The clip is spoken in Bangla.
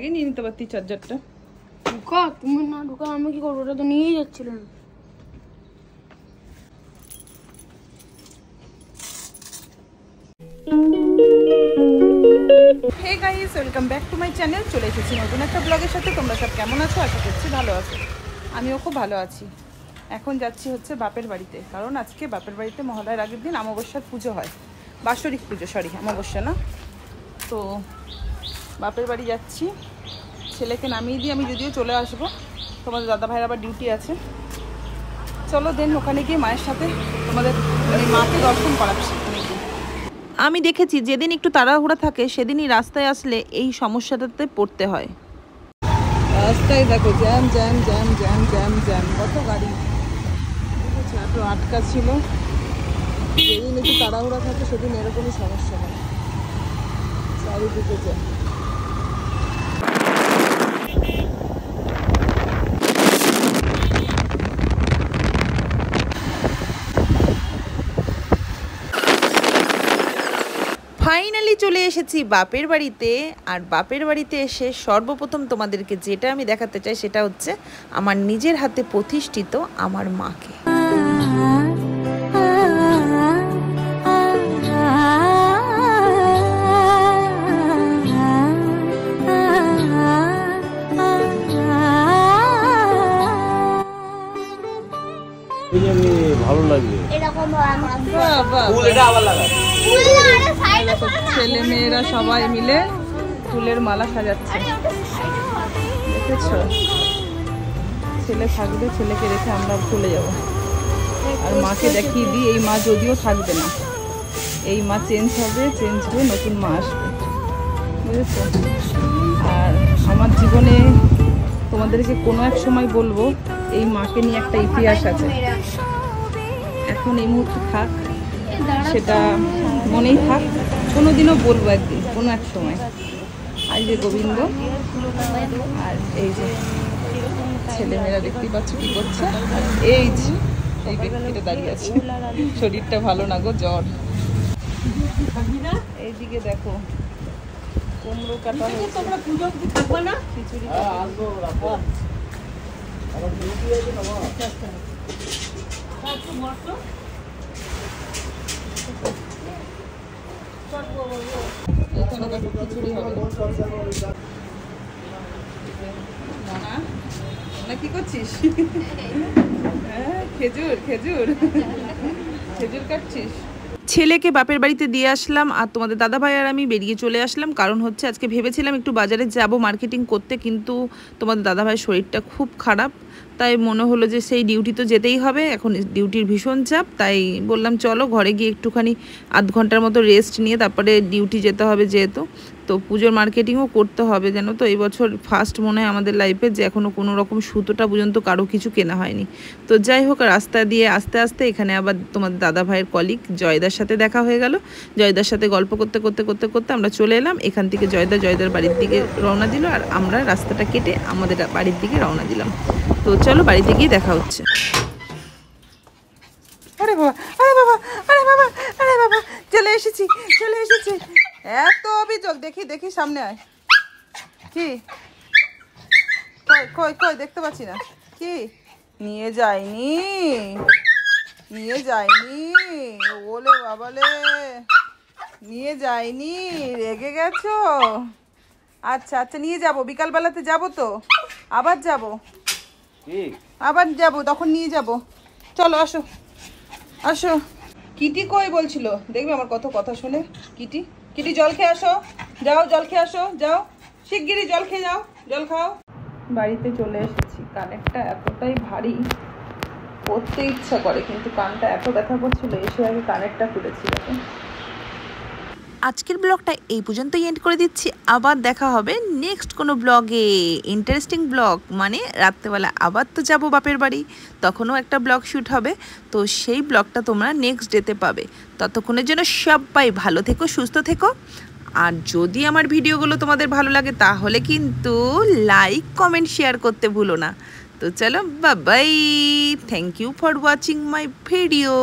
আগে নিয়ে নিতে পারতি চার্জারটা। তুমি না ঢুকা আমি কি করবো, ওটা তো নিয়েই যাচ্ছিলাম। Hey guys, welcome back to my channel. চলে এসেছি নতুন একটা ব্লগের সাথে। তোমরা সব কেমন আছো? আশা করছি ভালো আছো। আমিও খুব ভালো আছি। এখন যাচ্ছি হচ্ছে বাপের বাড়িতে, কারণ আজকে বাপের বাড়িতে মহালয়ার আগের দিন অমাবস্যার পুজো হয়, বাৎসরিক পুজো, সরি অমাবস্যা না। তো বাপের বাড়ি যাচ্ছি, ছেলেকে নামিয়ে দিয়ে আমি যদিও চলে আসবো, তোমাদের দাদা ভাইয়ের আবার ডিউটি আছে। চলো দেন ওখানে গিয়ে মায়ের সাথে তোমাদের মানে মাকে দর্শন করাচ্ছি। আমি দেখেছি যেদিন একটু তাড়াহুড়া থাকে সেদিনই রাস্তায় আসলে এই সমস্যাটাতে পড়তে হয়। রাস্তায় দেখো jam jam jam jam jam jam, কত গাড়ি, এত আটকা ছিল। যেদিন একটু তাড়াহুড়া থাকে সেদিন এরকমই সমস্যা হয়, চারিদিকে জ্যাম। ফাইনালি চলে এসেছি বাপের বাড়িতে। আর বাপের বাড়িতে এসে সর্বপ্রথম তোমাদেরকে যেটা আমি দেখাতে চাই সেটা হচ্ছে আমার নিজের হাতে প্রতিষ্ঠিত আমার মাকে। ভালো লাগবে ছেলে মেয়েরা সবাই মিলে ফুলের মালা সাজাচ্ছে, দেখেছো? ছেলে থাকবে, ছেলেকে রেখে আমরা চলে যাব। আর মাকে দেখিয়ে দিই, এই মা যদিও থাকবে না, এই মা চেঞ্জ হবে, নতুন মা আসবে, বুঝেছো? আর আমার জীবনে তোমাদেরকে কোনো এক সময় বলবো এই মাকে নিয়ে একটা ইতিহাস আছে। এখন এই মুহূর্তে থাক, সেটা মনেই থাক, কোনোদিনও বলবো একদিন, কোনো এক সময়। আর যে গোবিন্দ, আর এই যে ছেলেমেয়েরা দেখতেই পাচ্ছ কি করছে। এই যে এই ব্যক্তিটা দাঁড়িয়ে আছে, শরীরটা ভালো না গো, জ্বর। এইদিকে দেখো কুমড়ো কাটা হয়েছে, খিচুড়ি এখানে দেখো খিচুড়ি হবে। না কি করছিস? হ্যাঁ, খেজুর খেজুর খেজুর কাটছিস। ছেলেকে বাপের বাড়িতে দিয়ে আসলাম, আর তোমাদের দাদা ভাই আর আমি বেরিয়ে চলে আসলাম। কারণ হচ্ছে আজকে ভেবেছিলাম একটু বাজারে যাব মার্কেটিং করতে, কিন্তু তোমাদের দাদা ভাইয়ের শরীরটা খুব খারাপ, তাই মনে হলো যে সেই ডিউটি তো যেতেই হবে, এখন ডিউটির ভীষণ চাপ। তাই বললাম চলো ঘরে গিয়ে একটুখানি আধ ঘন্টার মতো রেস্ট নিয়ে তারপরে ডিউটি যেতে হবে, যেহেতু তো পুজোর মার্কেটিংও করতে হবে। জানো তো এই বছর ফার্স্ট মনে হয় আমাদের লাইফে যে এখনও কোনো রকম সুতোটা পর্যন্ত কারো কিছু কেনা হয়নি। তো যাই হোক, রাস্তা দিয়ে আস্তে আস্তে এখানে আবার তোমাদের দাদা ভাইয়ের কলিগ জয়দার সাথে দেখা হয়ে গেল। জয়দার সাথে গল্প করতে করতে করতে করতে আমরা চলে এলাম এখান থেকে। জয়দার বাড়ির দিকে রওনা দিল, আর আমরা রাস্তাটা কেটে আমাদের বাড়ির দিকে রওনা দিলাম। তো চলো বাড়িতে গিয়ে দেখা হচ্ছে। আরে বাবা আরে বাবা আরে বাবা আরে বাবা, চলে এসেছি চলে এসেছি। এত অভিযোগ, দেখি দেখি সামনে আয়। কি কই কই কই, দেখতে পাচ্ছি না। কি নিয়ে যায়নি? নিয়ে যায়নি? ওলে বাবালে, নিয়ে যায়নি, রেগে গেছো? আচ্ছা আচ্ছা, নিয়ে যাব, বিকালবেলাতে যাব, তো আবার যাব, আবার যাব, তখন নিয়ে যাব। চলো আসো আসো। কিটি কই বলছিল, দেখবে আমার কত কথা শুনে। কিটি কিটি জল খেয়ে আসো, যাও জল খেয়ে আসো, যাও শিগগিরই জল খেয়ে যাও, জল খাও। বাড়িতে চলে এসেছি। কানেরটা এতটাই ভারী, পরতে ইচ্ছা করে কিন্তু কানটা এত ব্যথা করছিল, এসে আগে কানেরটা খুলেছি। আজকের ব্লগটা এই পর্যন্তই এন্ড করে দিচ্ছি। আবার দেখা হবে নেক্সট কোনো ব্লগে, ইন্টারেস্টিং ব্লগ, মানে রাত্রেবেলা আবার তো যাব বাপের বাড়ি, তখনও একটা ব্লগ শ্যুট হবে। তো সেই ব্লগটা তোমরা নেক্সট ডেতে পাবে। ততক্ষণের জন্য সবাই ভালো থেকো, সুস্থ থেকো। আর যদি আমার ভিডিওগুলো তোমাদের ভালো লাগে তাহলে কিন্তু লাইক কমেন্ট শেয়ার করতে ভুলো না। তো চলো bye bye, thank you for watching my video.